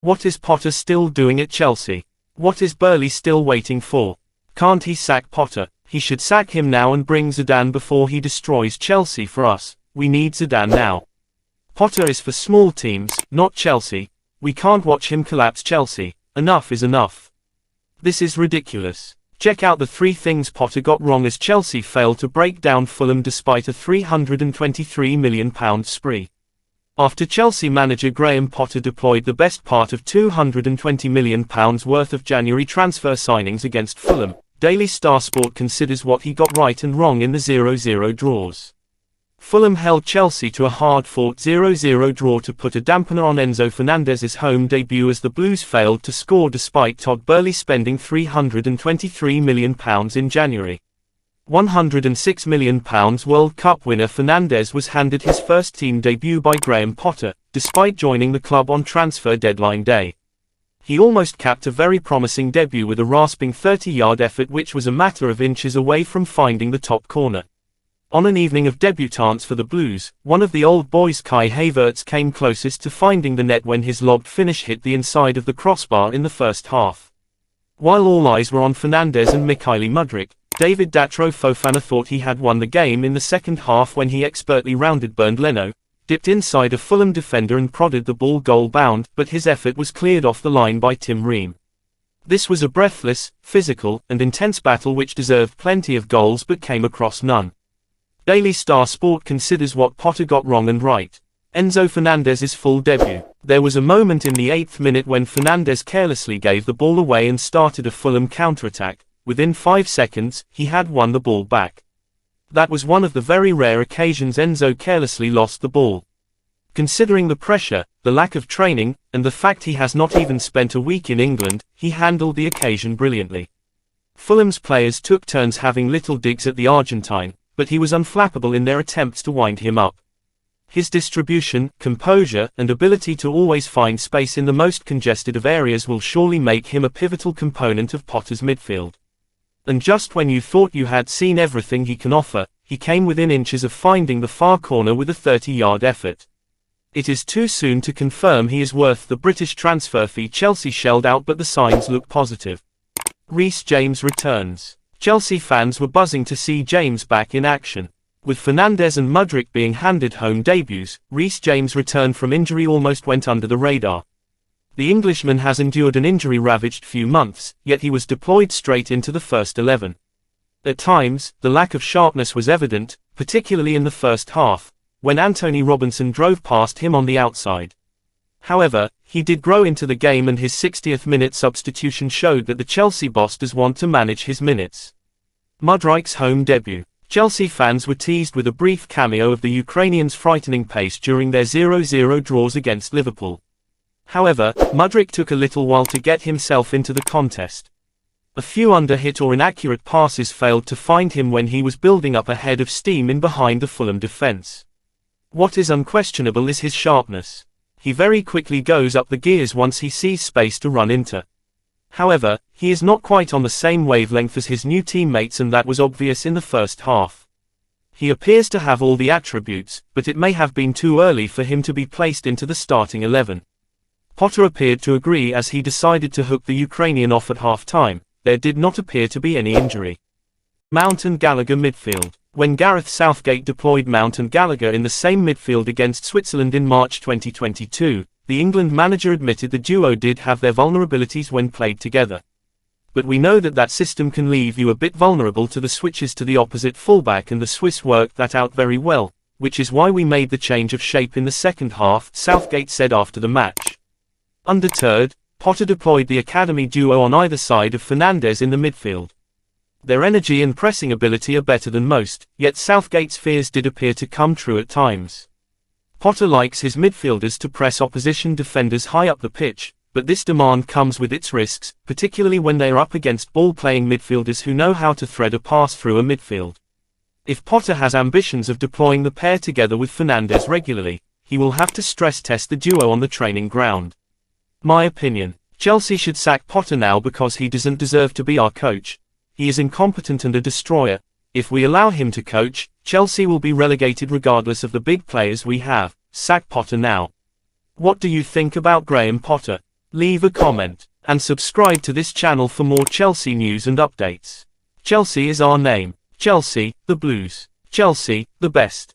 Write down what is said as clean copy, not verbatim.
What is Potter still doing at Chelsea? What is Burley still waiting for? Can't he sack Potter? He should sack him now and bring Zidane before he destroys Chelsea for us. We need Zidane now. Potter is for small teams, not Chelsea. We can't watch him collapse Chelsea. Enough is enough. This is ridiculous. Check out the 3 things Potter got wrong as Chelsea failed to break down Fulham despite a £323 million spree. After Chelsea manager Graham Potter deployed the best part of £220 million worth of January transfer signings against Fulham, Daily Star Sport considers what he got right and wrong in the 0-0 draws. Fulham held Chelsea to a hard-fought 0-0 draw to put a dampener on Enzo Fernandez's home debut as the Blues failed to score despite Todd Burley spending £323 million in January. £106 million World Cup winner Fernandez was handed his first team debut by Graham Potter, despite joining the club on transfer deadline day. He almost capped a very promising debut with a rasping 30-yard effort which was a matter of inches away from finding the top corner. On an evening of debutants for the Blues, one of the old boys Kai Havertz came closest to finding the net when his lobbed finish hit the inside of the crossbar in the first half. While all eyes were on Fernandez and Mykhailo Mudryk, David Datro Fofana thought he had won the game in the second half when he expertly rounded Bernd Leno, dipped inside a Fulham defender and prodded the ball goal-bound, but his effort was cleared off the line by Tim Ream. This was a breathless, physical, and intense battle which deserved plenty of goals but came across none. Daily Star Sport considers what Potter got wrong and right. Enzo Fernandez's full debut. There was a moment in the 8th minute when Fernandez carelessly gave the ball away and started a Fulham counter-attack. Within 5 seconds, he had won the ball back. That was one of the very rare occasions Enzo carelessly lost the ball. Considering the pressure, the lack of training, and the fact he has not even spent a week in England, he handled the occasion brilliantly. Fulham's players took turns having little digs at the Argentine, but he was unflappable in their attempts to wind him up. His distribution, composure, and ability to always find space in the most congested of areas will surely make him a pivotal component of Potter's midfield. And just when you thought you had seen everything he can offer, he came within inches of finding the far corner with a 30-yard effort. It is too soon to confirm he is worth the British transfer fee Chelsea shelled out, but the signs look positive. Reece James returns. Chelsea fans were buzzing to see James back in action. With Fernandez and Mudryk being handed home debuts, Reece James' return from injury almost went under the radar. The Englishman has endured an injury-ravaged few months, yet he was deployed straight into the first 11. At times, the lack of sharpness was evident, particularly in the first half, when Anthony Robinson drove past him on the outside. However, he did grow into the game and his 60th-minute substitution showed that the Chelsea boss does want to manage his minutes. Mudryk's home debut. Chelsea fans were teased with a brief cameo of the Ukrainian's frightening pace during their 0-0 draws against Liverpool. However, Mudryk took a little while to get himself into the contest. A few under-hit or inaccurate passes failed to find him when he was building up a head of steam in behind the Fulham defence. What is unquestionable is his sharpness. He very quickly goes up the gears once he sees space to run into. However, he is not quite on the same wavelength as his new teammates, and that was obvious in the first half. He appears to have all the attributes, but it may have been too early for him to be placed into the starting 11. Potter appeared to agree as he decided to hook the Ukrainian off at half-time. There did not appear to be any injury. Mount and Gallagher midfield. When Gareth Southgate deployed Mount and Gallagher in the same midfield against Switzerland in March 2022, the England manager admitted the duo did have their vulnerabilities when played together. But we know that system can leave you a bit vulnerable to the switches to the opposite fullback, and the Swiss worked that out very well, which is why we made the change of shape in the second half, Southgate said after the match. Undeterred, Potter deployed the academy duo on either side of Fernandez in the midfield. Their energy and pressing ability are better than most, yet Southgate's fears did appear to come true at times. Potter likes his midfielders to press opposition defenders high up the pitch, but this demand comes with its risks, particularly when they are up against ball-playing midfielders who know how to thread a pass through a midfield. If Potter has ambitions of deploying the pair together with Fernandez regularly, he will have to stress-test the duo on the training ground. My opinion. Chelsea should sack Potter now because he doesn't deserve to be our coach. He is incompetent and a destroyer. If we allow him to coach, Chelsea will be relegated regardless of the big players we have. Sack Potter now. What do you think about Graham Potter? Leave a comment, and subscribe to this channel for more Chelsea news and updates. Chelsea is our name. Chelsea, the Blues. Chelsea, the best.